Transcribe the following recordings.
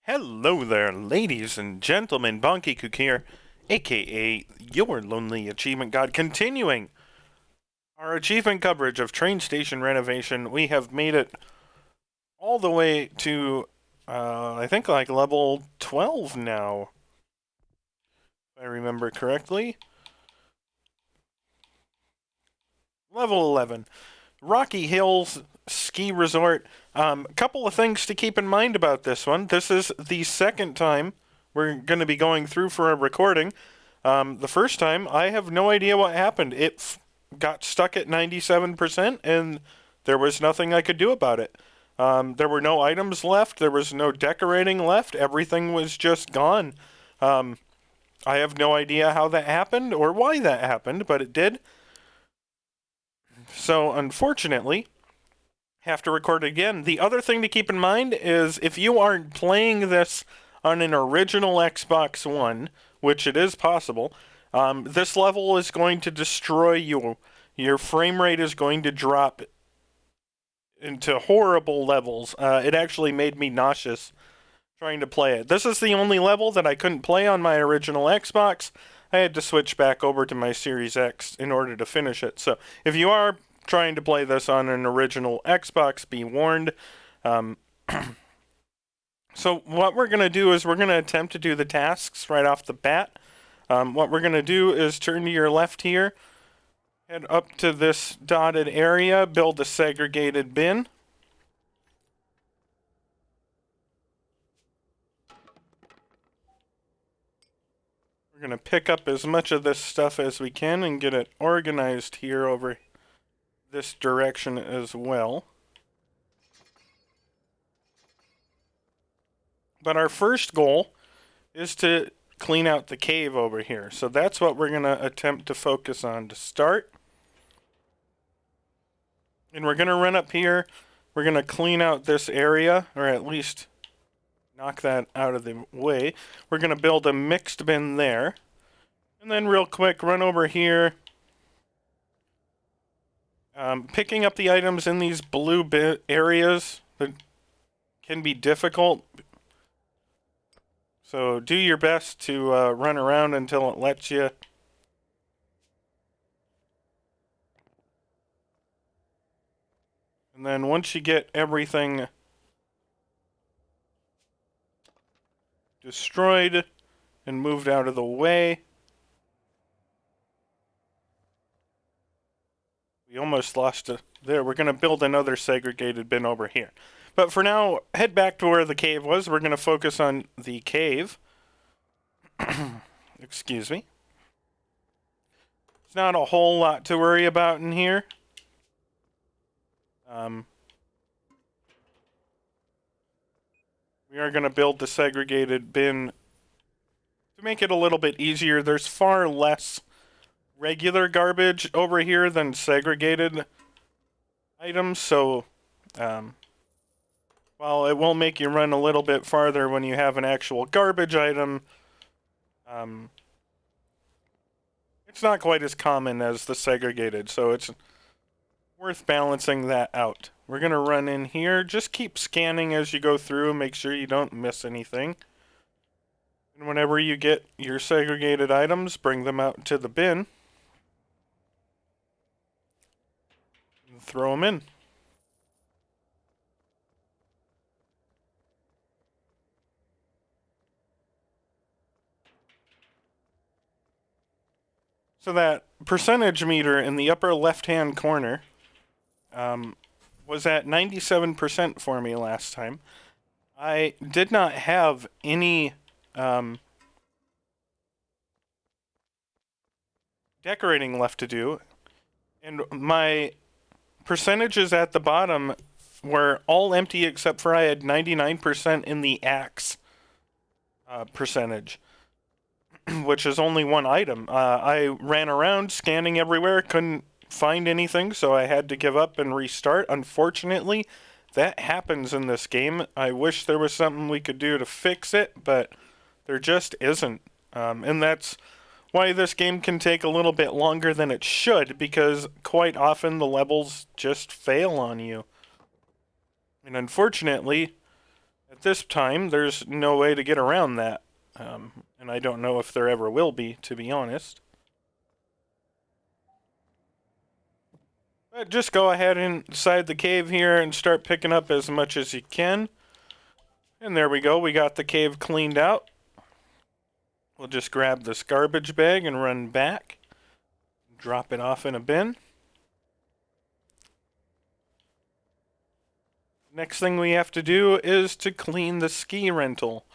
Hello there, ladies and gentlemen. Bonkekook here, aka your lonely achievement god. Continuing our achievement coverage of Train Station Renovation, we have made it all the way to, I think, like level 12 now, if I remember correctly. Level 11. Rocky Hills Ski Resort. A couple of things to keep in mind about this one. This is the second time we're going to be going through for a recording. The first time, I have no idea what happened. It got stuck at 97%, and there was nothing I could do about it. There were no items left. There was no decorating left. Everything was just gone. I have no idea how that happened or why that happened, but it did. So, unfortunately, have to record again. The other thing to keep in mind is if you aren't playing this on an original Xbox One, which it is possible, this level is going to destroy you. Your frame rate is going to drop into horrible levels. It actually made me nauseous trying to play it. This is the only level that I couldn't play on my original Xbox. I had to switch back over to my Series X in order to finish it. So if you are trying to play this on an original Xbox, be warned. So what we're going to do is we're going to attempt to do the tasks right off the bat. What we're going to do is turn to your left here, head up to this dotted area, build a segregated bin. We're going to pick up as much of this stuff as we can and get it organized here over this direction as well. But our first goal is to clean out the cave over here. So that's what we're going to attempt to focus on to start. And we're going to run up here. We're going to clean out this area, or at least knock that out of the way. We're going to build a mixed bin there. And then real quick, run over here. Picking up the items in these blue areas that can be difficult. So do your best to run around until it lets you. And then once you get everything destroyed and moved out of the way. We almost lost it there. We're going to build another segregated bin over here. But for now, head back to where the cave was. We're going to focus on the cave. Excuse me. It's not a whole lot to worry about in here. We are going to build the segregated bin to make it a little bit easier. There's far less regular garbage over here than segregated items, so while it will make you run a little bit farther when you have an actual garbage item, it's not quite as common as the segregated, so it's worth balancing that out. We're going to run in here. Just keep scanning as you go through. Make sure you don't miss anything. And whenever you get your segregated items, bring them out to the bin. And throw them in. So that percentage meter in the upper left-hand corner was at 97% for me last time. I did not have any decorating left to do, and my percentages at the bottom were all empty except for I had 99% in the axe percentage, which is only one item. I ran around scanning everywhere, couldn't find anything, so I had to give up and restart. Unfortunately, that happens in this game. I wish there was something we could do to fix it, but there just isn't. And that's why this game can take a little bit longer than it should, because quite often the levels just fail on you. And unfortunately, At this time, there's no way to get around that. And I don't know if there ever will be, to be honest. But just go ahead inside the cave here and start picking up as much as you can. And there we go, we got the cave cleaned out. We'll just grab this garbage bag and run back. Drop it off in a bin. Next thing we have to do is to clean the ski rental.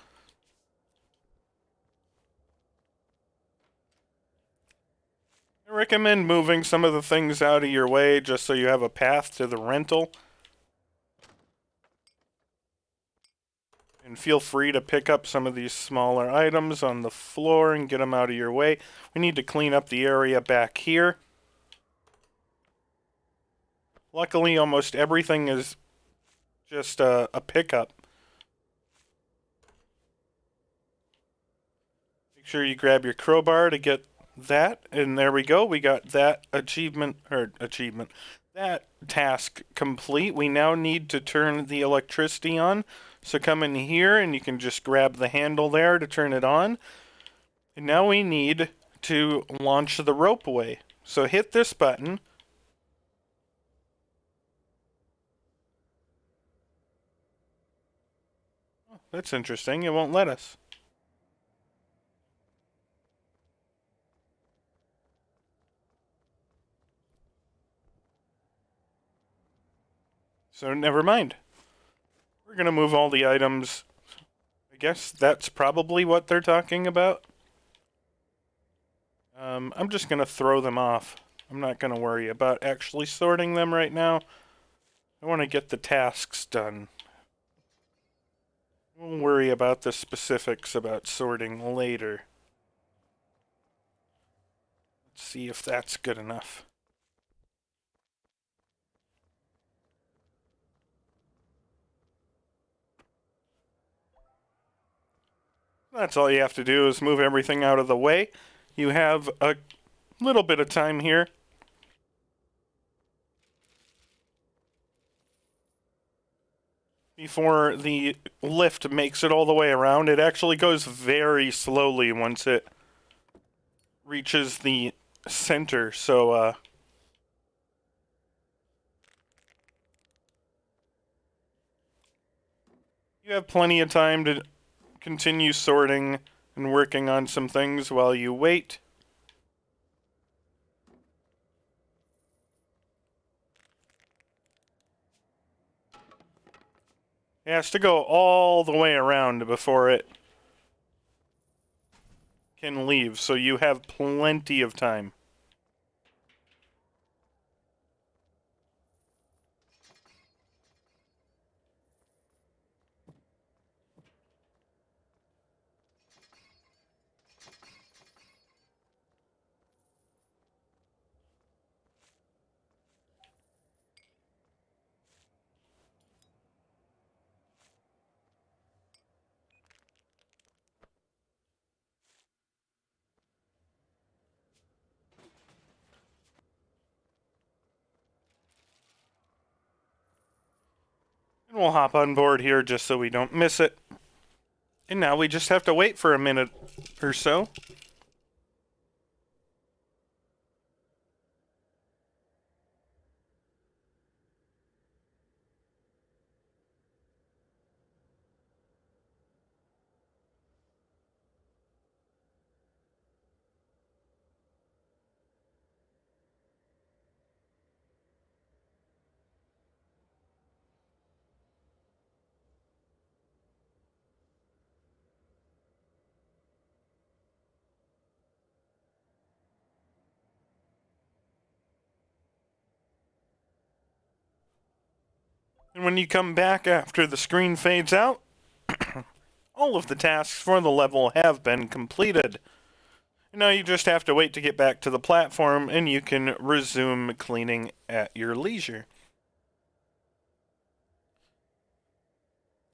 I recommend moving some of the things out of your way just so you have a path to the rental. And feel free to pick up some of these smaller items on the floor and get them out of your way. We need to clean up the area back here. Luckily, almost everything is just a pickup. Make sure you grab your crowbar to get that, and there we go. We got that that task complete. We now need to turn the electricity on. So come in here and you can just grab the handle there to turn it on. And now we need to launch the Ropeway. So hit this button. Oh, that's interesting. It won't let us. So never mind. We're going to move all the items. I guess that's probably what they're talking about. I'm just going to throw them off. I'm not going to worry about actually sorting them right now. I want to get the tasks done. We'll worry about the specifics about sorting later. Let's see if that's good enough. That's all you have to do is move everything out of the way. You have a little bit of time here. Before the lift makes it all the way around. It actually goes very slowly once it reaches the center, so you have plenty of time to continue sorting and working on some things while you wait. It has to go all the way around before it can leave, so you have plenty of time. And we'll hop on board here just so we don't miss it. And now we just have to wait for a minute or so. And when you come back after the screen fades out, all of the tasks for the level have been completed. Now you just have to wait to get back to the platform and you can resume cleaning at your leisure.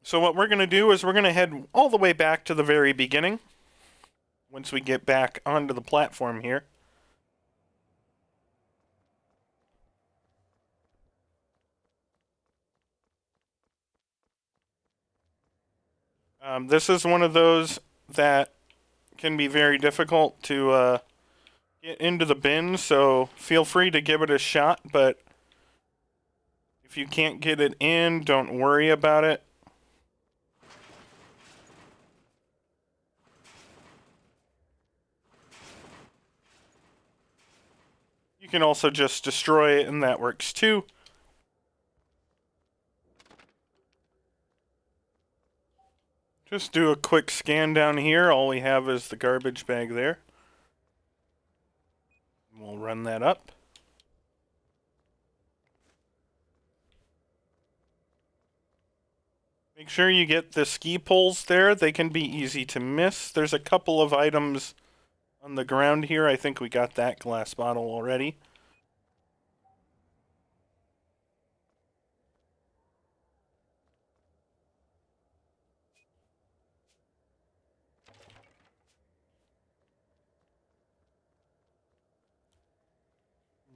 So what we're going to do is we're going to head all the way back to the very beginning once we get back onto the platform here. This is one of those that can be very difficult to get into the bin, so feel free to give it a shot, but if you can't get it in, don't worry about it. You can also just destroy it, and that works too. Just do a quick scan down here. All we have is the garbage bag there. We'll run that up. Make sure you get the ski poles there. They can be easy to miss. There's a couple of items on the ground here. I think we got that glass bottle already.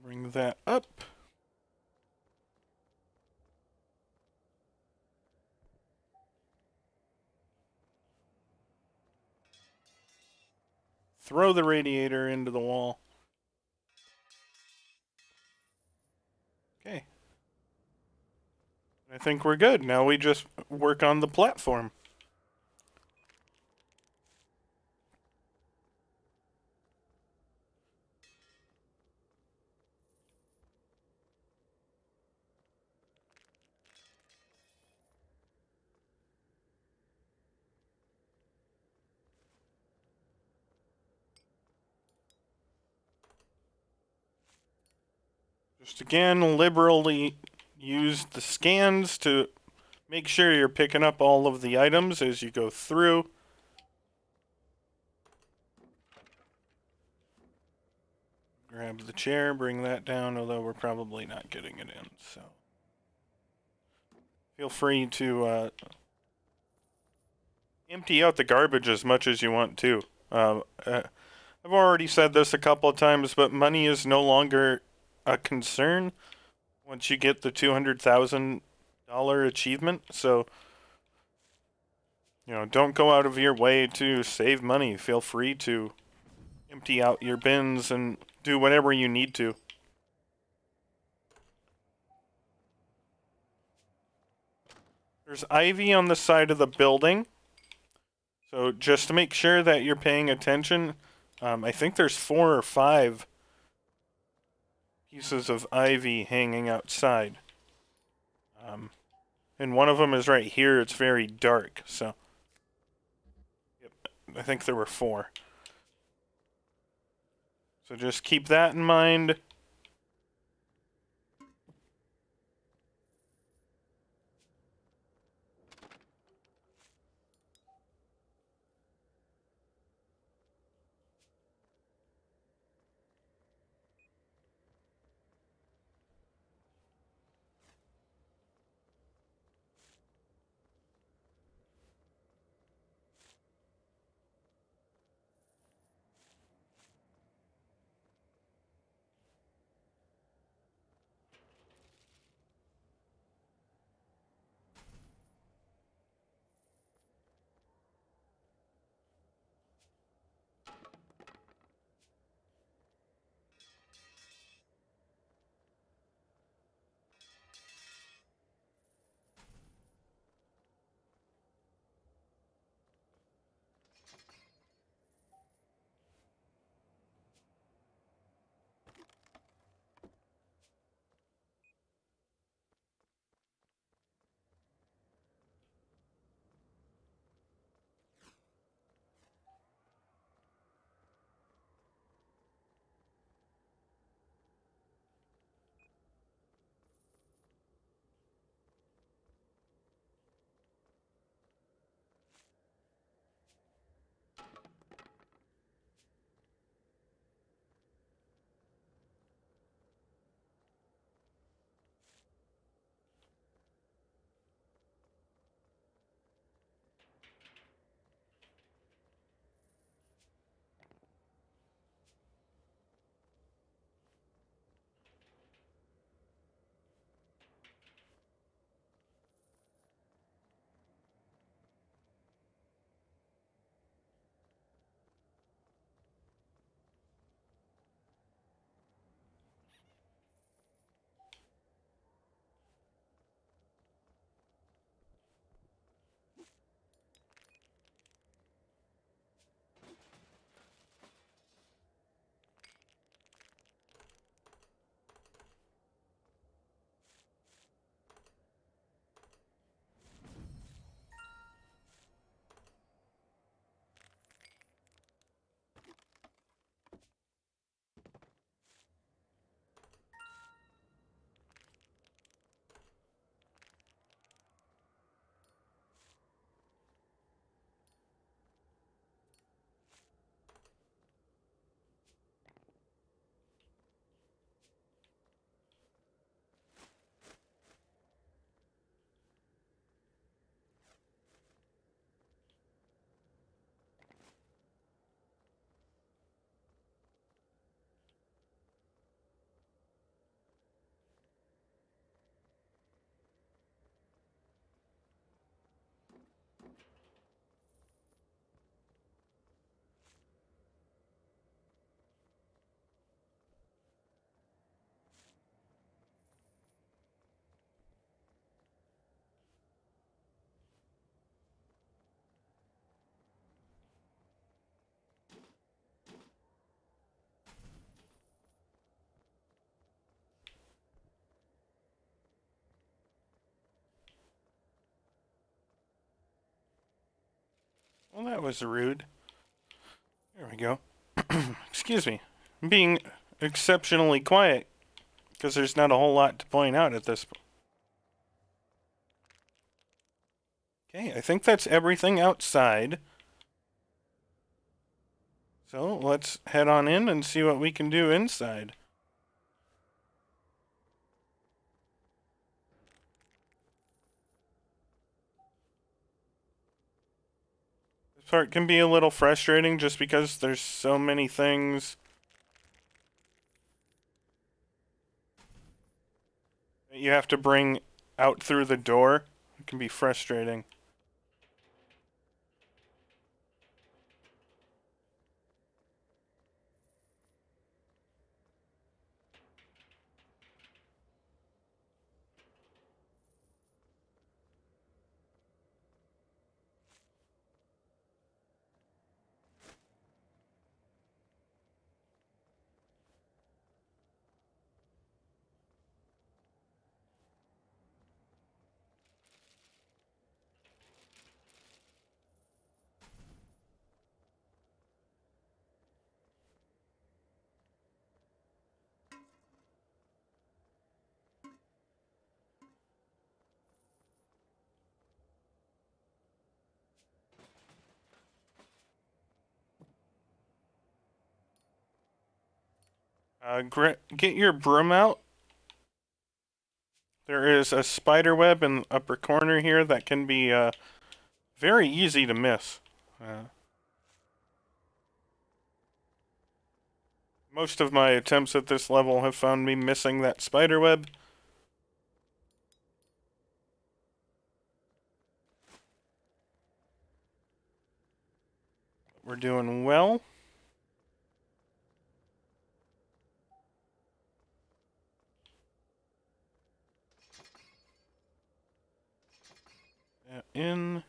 Bring that up. Throw the radiator into the wall. Okay. I think we're good. Now we just work on the platform. Just again, liberally use the scans to make sure you're picking up all of the items as you go through. Grab the chair, bring that down, although we're probably not getting it in, so. Feel free to empty out the garbage as much as you want to. I've already said this a couple of times, but money is no longer a concern once you get the $200,000 achievement. So, don't go out of your way to save money. Feel free to empty out your bins and do whatever you need to. There's ivy on the side of the building. So just to make sure that you're paying attention, I think there's 4 or 5 pieces of ivy hanging outside. And one of them is right here. It's very dark, so. Yep, I think there were 4. So just keep that in mind. That was rude. There we go. Excuse me. I'm being exceptionally quiet because there's not a whole lot to point out at this point. Okay, I think that's everything outside. So let's head on in and see what we can do inside. This part can be a little frustrating just because there's so many things that you have to bring out through the door. It can be frustrating. Get your broom out. There is a spider web in the upper corner here that can be very easy to miss. Most of my attempts at this level have found me missing that spider web. We're doing well. In.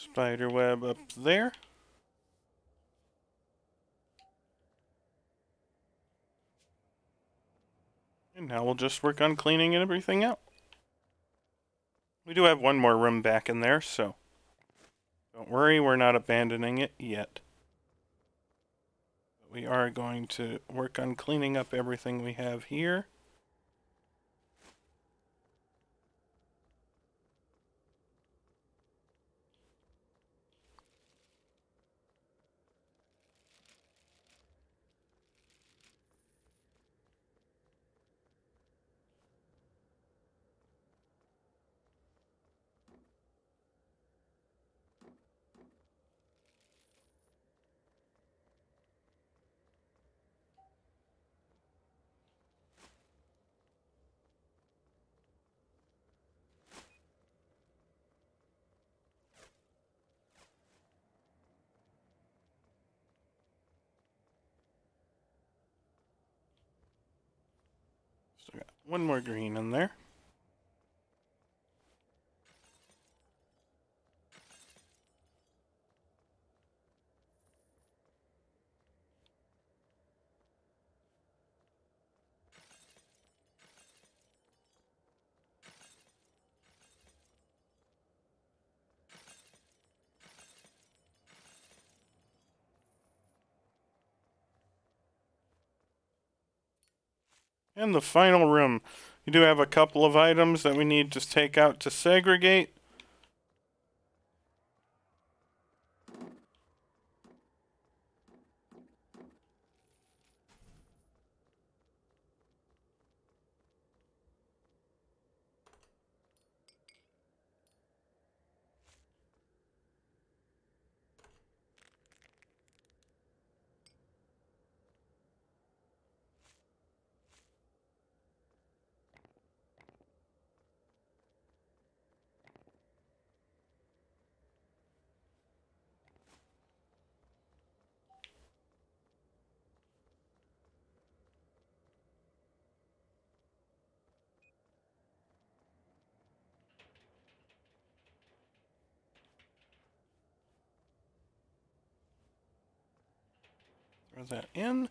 Spider web up there. And now we'll just work on cleaning and everything out. We do have one more room back in there, so don't worry, we're not abandoning it yet. We are going to work on cleaning up everything we have here. So got one more green in there. And the final room. We do have a couple of items that we need to take out to segregate. Throw that in.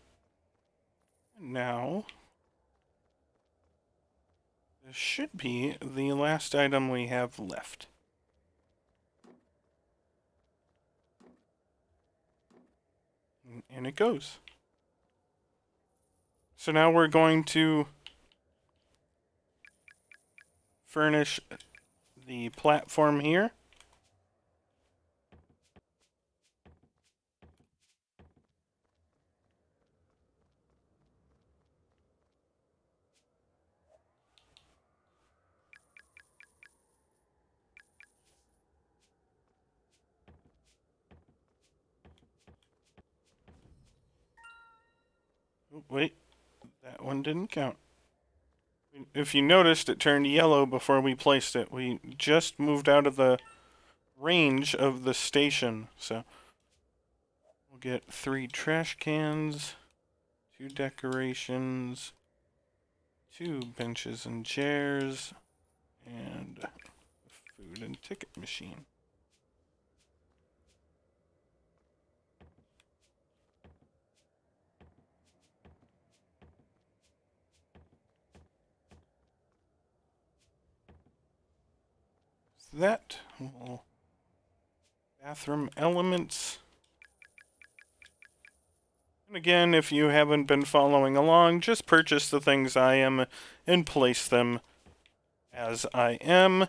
And now, this should be the last item we have left. And it goes. So now we're going to furnish the platform here. Oh, wait, that one didn't count. If you noticed, it turned yellow before we placed it. We just moved out of the range of the station, so we'll get 3 trash cans, 2 decorations, 2 benches and chairs, and a food and ticket machine. That will bathroom elements. And again, if you haven't been following along, just purchase the things I am and place them as I am.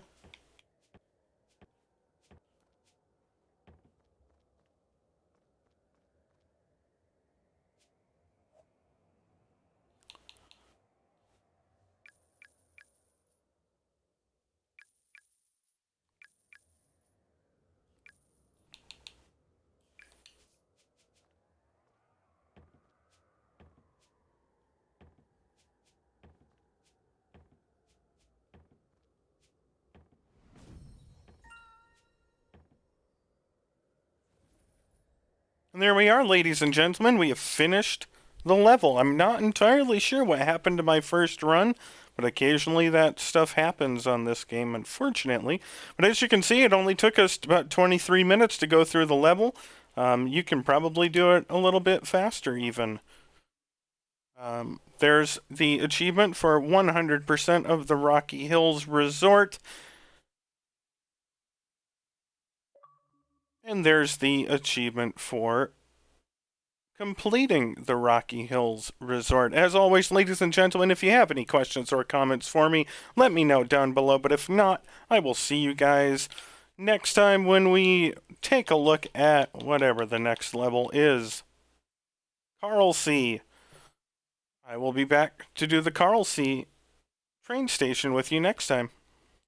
And there we are, ladies and gentlemen. We have finished the level. I'm not entirely sure what happened to my first run, but occasionally that stuff happens on this game, unfortunately. But as you can see, it only took us about 23 minutes to go through the level. You can probably do it a little bit faster, even. There's the achievement for 100% of the Rocky Hills Resort. And there's the achievement for completing the Rocky Hills Resort. As always, ladies and gentlemen, if you have any questions or comments for me, let me know down below. But if not, I will see you guys next time when we take a look at whatever the next level is. Carl C. I will be back to do the Carl C. train station with you next time.